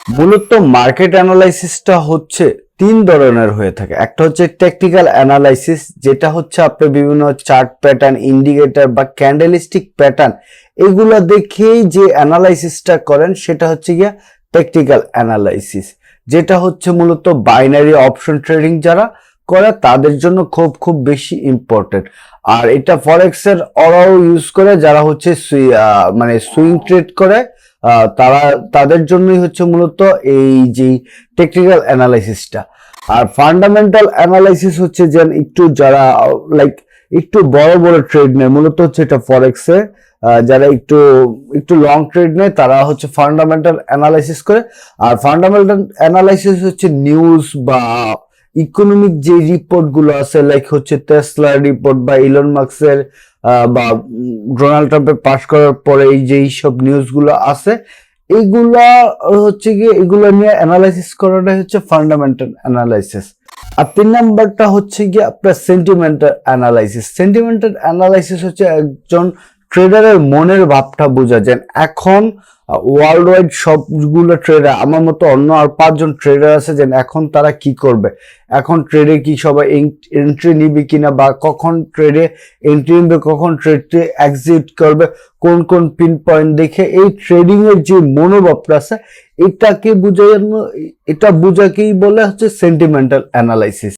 মূলত মার্কেট অ্যানালাইসিসটা হচ্ছে তিন ধরনের হয়ে থাকে। একটা হচ্ছে টেকনিক্যাল অ্যানালাইসিস, যেটা হচ্ছে আপনি বিভিন্ন চার্ট প্যাটার্ন, ইন্ডিকেটর বা ক্যান্ডেলস্টিক প্যাটার্ন এগুলো দেখেই যে অ্যানালাইসিসটা করেন সেটা হচ্ছে গিয়া টেকনিক্যাল অ্যানালাইসিস, যেটা হচ্ছে মূলত বাইনারি অপশন ট্রেডিং যারা করে তাদের জন্য খুব খুব বেশি ইম্পর্টেন্ট। আর এটা ফরেক্সের ওরাও ইউজ করে যারা হচ্ছে মানে সুইং ট্রেড করে, তারা তাদের জন্যই হচ্ছে মূলত এই যে টেকনিক্যাল অ্যানালাইসিসটা। আর ফান্ডামেন্টাল অ্যানালাইসিস হচ্ছে যে একটু যারা লাইক একটু বড় বড় ট্রেড নেয়, মূলত হচ্ছে এটা ফরেক্সে যারা একটু একটু লং ট্রেড নেয় তারা হচ্ছে ফান্ডামেন্টাল অ্যানালাইসিস করে। আর ফান্ডামেন্টাল অ্যানালাইসিস হচ্ছে নিউজ বা ইকোনমিক যে রিপোর্ট গুলো আছে, লাইক হচ্ছে টেসলার রিপোর্ট বা ইলন মাস্কের বা ডোনাল্ড ট্রাম্পের পাস করার পরে এই যে সব নিউজ গুলো আছে, এইগুলা হচ্ছে গিয়ে এগুলো নিয়ে অ্যানালাইসিস করাটাই হচ্ছে ফান্ডামেন্টাল অ্যানালাইসিস। আর তিন নাম্বারটা হচ্ছে গিয়ে আপনার সেন্টিমেন্টাল অ্যানালাইসিস। সেন্টিমেন্টাল অ্যানালাইসিস হচ্ছে একজন ট্রেডারের মনের ভাবটা বোঝা যায়। এখন ওয়ার্ল্ড ওয়াইড সবগুলো ট্রেডার আমার মতো অন্য আর 5জন ট্রেডার আছে যে এখন তারা কি করবে, এখন ট্রেডে কি সবাই এন্ট্রি নিবে কিনা, বা কখন ট্রেডে এন্ট্রি নিবে, কখন ট্রেডে এক্সিট করবে, কোন কোন পিন পয়েন্ট দেখে এই ট্রেডিং এর যে মনোভাবটা আছে এটাকে বোঝানো, এটা বোঝাকেই বলে হচ্ছে সেন্টিমেন্টাল অ্যানালাইসিস।